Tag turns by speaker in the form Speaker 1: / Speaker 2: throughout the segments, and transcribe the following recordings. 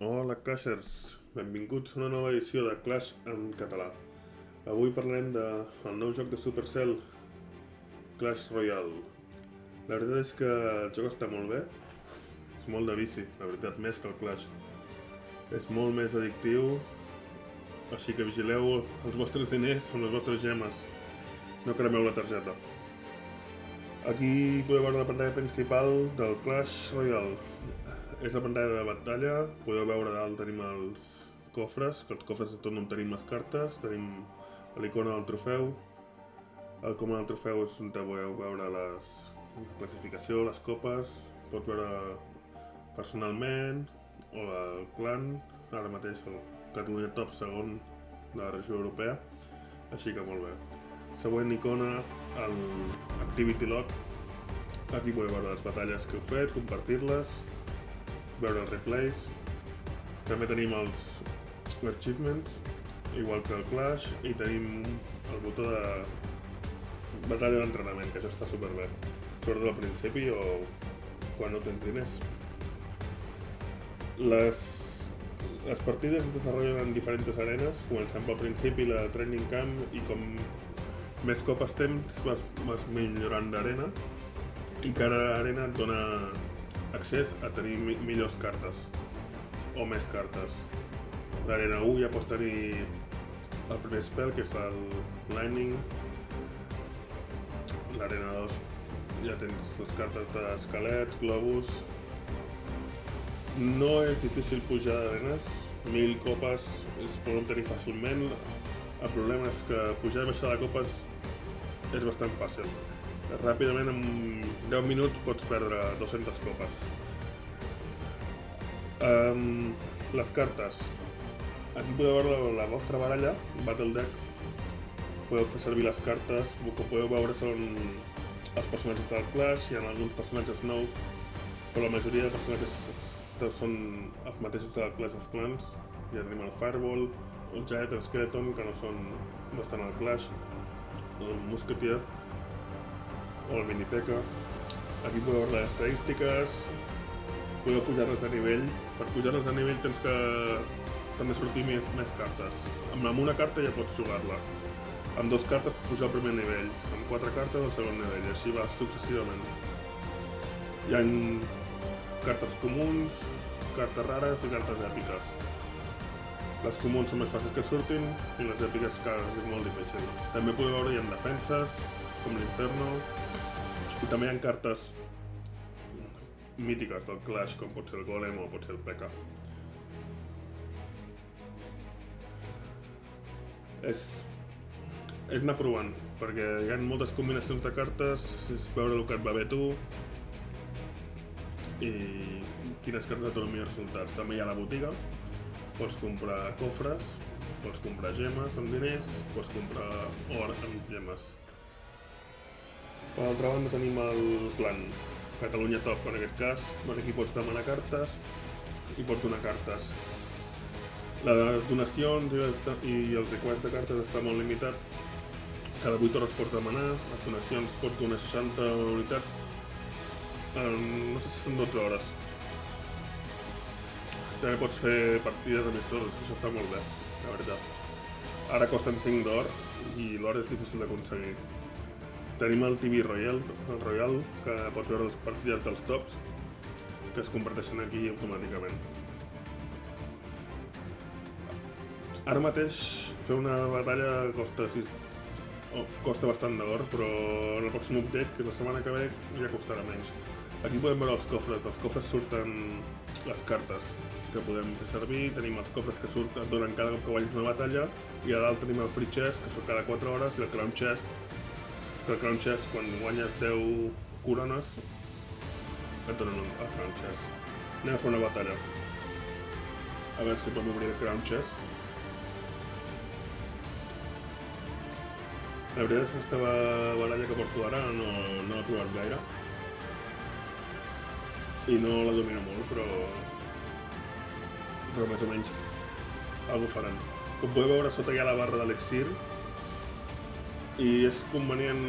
Speaker 1: Hola Clashers, benvinguts a una nova edició de Clash en català. Avui parlarem del nou joc de Supercell, Clash Royale. La veritat és que el joc està molt bé, és molt de vici, la veritat, més que el Clash. És molt més addictiu, així que vigileu els vostres diners amb les vostres gemes, no cremeu la targeta. Aquí podeu veure la pantalla principal del Clash Royale. És la pantalla de batalla, podeu veure dalt tenim els cofres, que els cofres és on tenim les cartes, tenim l'icona del trofeu. L'icona del trofeu és on podeu veure la classificació, les copes, pots veure personalment o el clan, ara mateix el Catalunya Top segon de la regió europea, així que molt bé. Següent icona, el Activity Log, aquí podeu veure les batalles que heu fet, compartir-les, veure els replays. També tenim els achievements, igual que el Clash, i tenim el botó de batalla d'entrenament, que això està superbé, sobretot al principi o quan no tens diners. Les partides es desenvolupen en diferents arenes, començant pel principi la training camp, i com més copes tens vas millorant d'arena, i cada arena et dona accés a tenir millors cartes o més cartes. L'arena 1 ja pots tenir el primer spell, que és el Lightning. L'arena 2 ja tens les cartes d'esquelets, globus. No és difícil pujar d'arenes, 1000 copes es poden tenir fàcilment. El problema és que pujar i baixar de copes és bastant fàcil. Ràpidament, en 10 minuts, pots perdre 200 copes. Les cartes. Aquí podeu veure la vostra baralla, Battle Deck. Podeu fer servir les cartes, el que podeu veure són els personatges del Clash, hi ha alguns personatges nous, però la majoria de personatges són els mateixos del Clash of Clans. Ja tenim el Fireball, el Giant, el Skeleton, que no estan al Clash, el Musketeer o el Mini P.E.K.K.A. Aquí podeu veure les estadístiques, podeu pujar-les de nivell. Per pujar-les de nivell tens que també sortir més cartes. Amb una carta ja pots jugar-la. Amb 2 cartes pots pujar al primer nivell, amb 4 cartes al segon nivell, i així va successivament. Hi ha cartes comuns, cartes rares i cartes èpiques. Les comuns són més fàcils que surtin i les èpiques que és molt difícil. També podeu veure hi ha defenses, com l'Inferno, i també hi ha cartes mítiques del Clash, com pot ser el Golem o pot ser el P.E.K.K.A. És anar provant, perquè hi ha moltes combinacions de cartes, és veure el que et va bé a tu i quines cartes et donen millors resultats. També hi ha la botiga, pots comprar cofres, pots comprar gemes amb diners, pots comprar or amb gemes. Per l'altra banda tenim el clan, Catalunya Top en aquest cas, aquí pots demanar cartes i pots donar cartes. Les donacions i el request de cartes està molt limitat, cada 8 hores pots demanar, les donacions pots donar 60 unitats, no sé si són 12 hores. També pots fer partides amistoses, això està molt bé, la veritat. Ara costen 5 d'or i l'or és difícil d'aconseguir. Tenim el TV Royale, que pots veure les partides dels tops, que es comparteixen aquí automàticament. Ara mateix fer una batalla costa bastant d'or, però en el pròxim update, que és la setmana que ve, ja costarà menys. Aquí podem veure els cofres. Dels cofres surten les cartes que podem fer servir, tenim els cofres que et donen cada cop que guanyes una batalla, i a dalt tenim el Free Chest, que surt cada 4 hores, i el Crown Chest, quan guanyes 10 corones, et donen el Crown Chest. Anem a fer una batalla. A veure si podem obrir el Crown Chest. La veritat és que aquesta baralla que porto ara no l'he provat gaire i no la domino molt, però més o menys alguna faran. Com podeu veure, sota hi ha la barra de l'Elixir i és convenient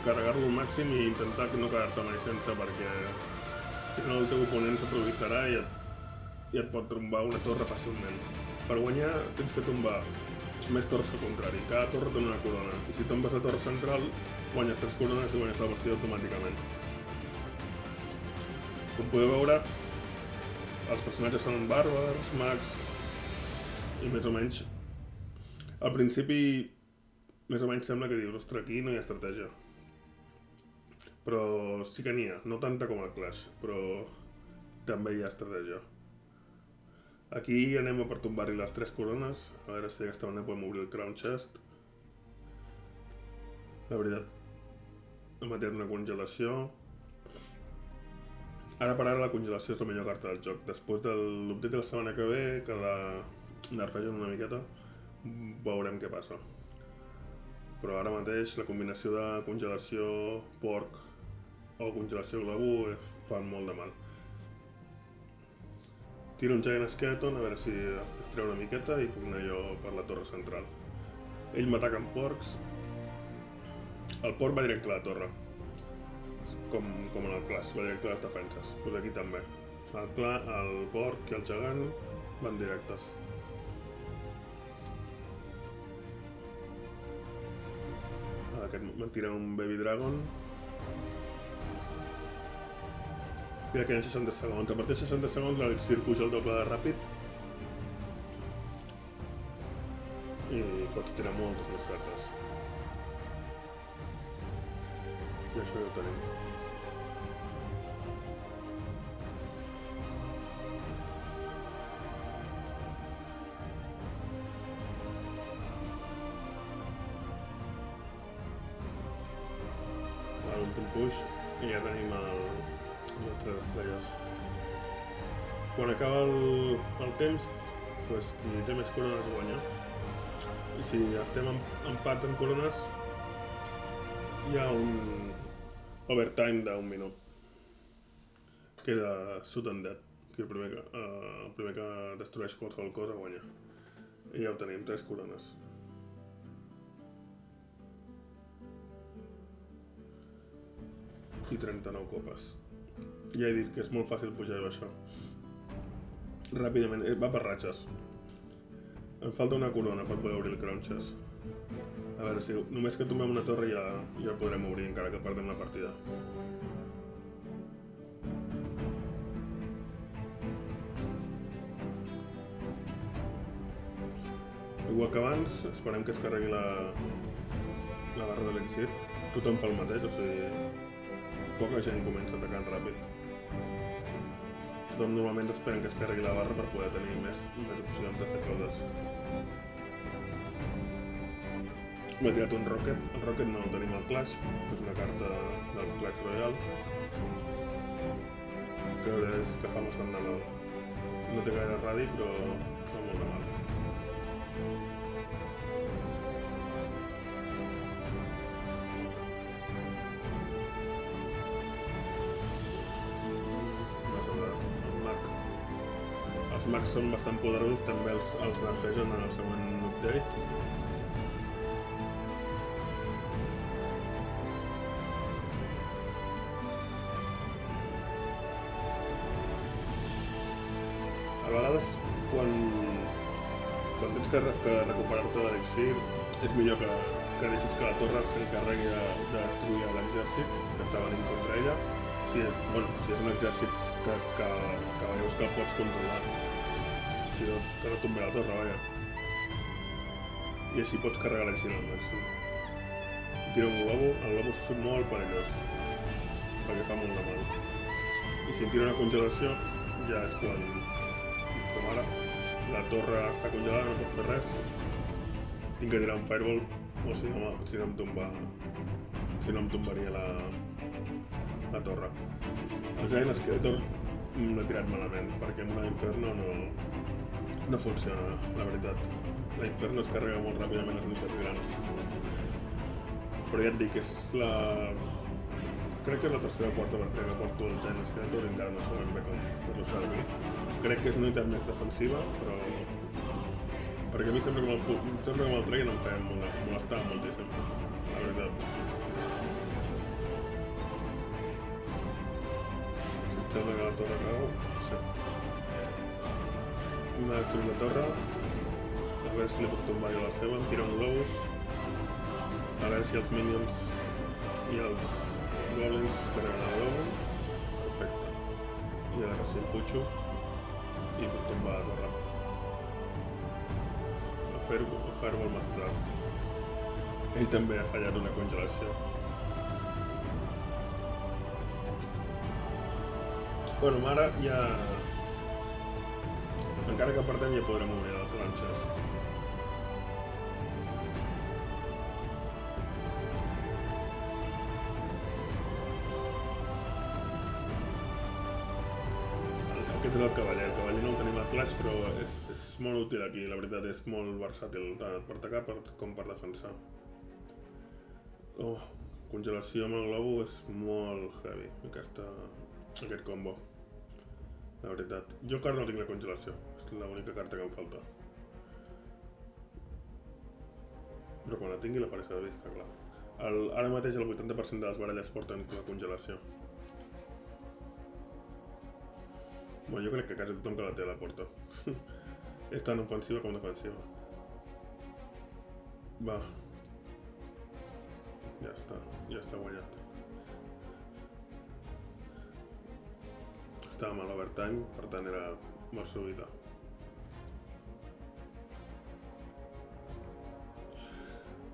Speaker 1: carregar-lo al màxim i intentar no quedar-te mai sense, perquè si no el teu oponent s'aprofitarà i i et pot tombar una torre fàcilment. Per guanyar tens que tombar més torres que al contrari, cada torre té una corona, i si tombes la torre central guanyes 3 corones i guanyes la partida automàticament. Com podeu veure, els personatges són bàrbars, mags, i més o menys, al principi, més o menys sembla que dius, ostres, aquí no hi ha estratègia. Però sí que n'hi ha, no tanta com al Clash, però també hi ha estratègia. Aquí anem a per tombar-hi les 3 corones, a veure si d'aquesta manera podem obrir el Crown Chest. La veritat, hem matat una congelació. Ara per ara la congelació és la millor carta del joc. Després de l'update de la setmana que ve, que la nerfegen una miqueta, veurem què passa. Però ara mateix la combinació de congelació porc o congelació glabú fan molt de mal. Tiro un Giant Skeleton a veure si es distreu una miqueta i puc anar jo per la torre central. Ell m'ataca amb porcs. El porc va directe a la torre, com en el Clash, va directe a les defenses. Doncs aquí també. El porc i el gegant van directes. Aquest me'n tira un Baby Dragon. I queden 60 segons. A partir de 60 segons l'elixir puja el doble de ràpid. I pots tirar moltes més cartes. I això ja ho tenim. L'últim push i ja tenim les 3 estrelles. Quan acaba el temps, doncs qui té més corones guanya. I si estem empat en corones, hi ha un overtime d'un minut. Queda Sudden Death, que el primer que destrueix qualsevol cosa guanya. I ja ho tenim, 3 corones. I 39 copes. Ja he dit que és molt fàcil pujar i baixar. Ràpidament, va per ratxes. Em falta una corona per poder obrir el Crown Chest. A veure si només que tombem una torre ja el podrem obrir encara que perdem la partida. Igual que abans, esperem que es carregui la barra de l'elixir. Tothom fa el mateix, o sigui, poca gent comença atacant ràpid. Tothom normalment esperen que es carregui la barra per poder tenir més opcions de fer coses. M'he tirat un Rocket. El Rocket no el tenim al Clash, que és una carta del Clash Royale. Que la veritat és que fa bastant de mal. No té gaire radi, però fa molt de mal. Els mags són bastant poderosos, també els nerfegen en el següent update. A vegades, quan tens que recuperar-te de l'elixir, és millor que deixis que la torre s'encarregui de destruir l'exèrcit que està venint contra ella. Si és un exèrcit que veus que el pots controlar. Que no tombi la torre, vaja. I així pots carregar l'elixir al màxim. Tira un globo, el globo és molt perillós, perquè fa molt de mal. I si em tira una congelació, ja és quan, com ara, la torre està congelada, no pot fer res. Tinc que tirar un fireball, o si no em tombaria la torre. El Giant Skeletor l'he tirat malament, perquè amb una Inferno no funciona, la veritat. La Inferno es carrega molt ràpidament les unitats grans. Però ja et dic, crec que és la tercera o quarta partida que porto el Giant Skeletor i encara no sabem bé com fer-lo servir. Crec que és una unitat més defensiva, però... perquè a mi sempre que me'l treien em feia molestar moltíssim, la veritat. Sembla que la torre cau, sí. Una destruir la torre. A veure si li puc tombar jo la seva. Em tira un globus. A veure si els minions i els goblins es carreguen el globus. Perfecte. I ara si el putxo i puc tombar la torre. El Fireball m'ha aturat. Ell també ha fallat una congelació. Bueno, ara ja... Encara que perdem ja podrem obrir les planxes. Aquest és el cavaller. El cavaller no el tenim a clash, però és molt útil aquí. La veritat és molt versàtil, tant per atacar com per defensar. Oh, congelació amb el globo és molt heavy, aquest combo. La veritat. Jo encara no tinc la congelació, és l'única carta que em falta. Però quan la tingui la faré servir, està clar. Ara mateix el 80% de les baralles porten la congelació. Bueno, jo crec que quasi tothom que la té la porta. És tant ofensiva com defensiva. Va. Ja està guanyat. Estàvem a l'overtime, per tant era molt súbita.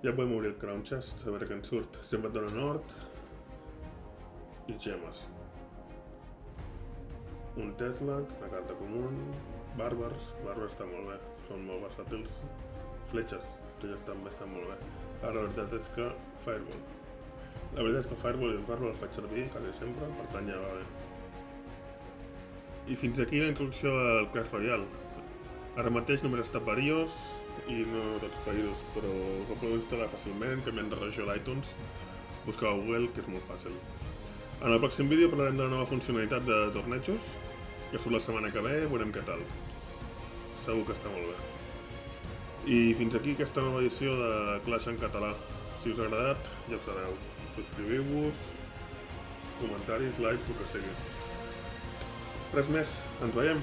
Speaker 1: Ja podem obrir el Crown Chest, a veure què ens surt. Sempre et dona nord i gemes. Un Tesla, una carta comú, bàrbars està molt bé, són molt versàtils. Fletxes, ja també estan molt bé. Ara la veritat és que Fireball. La veritat és que Fireball i el Bàrbar els faig servir quasi sempre, per tant ja va bé. I fins aquí la introducció al Clash Royale. Ara mateix només està per iOS i no tots per iOS, però us el podeu instal·lar fàcilment, canviant de regió a l'iTunes, busqueu a Google, que és molt fàcil. En el pròxim vídeo parlarem de la nova funcionalitat de tornejos, que surt la setmana que ve, veurem què tal. Segur que està molt bé. I fins aquí aquesta nova edició de Clash en català. Si us ha agradat, ja ho sabeu. Subscriviu-vos, comentaris, likes, el que sigui. Res més, ens veiem!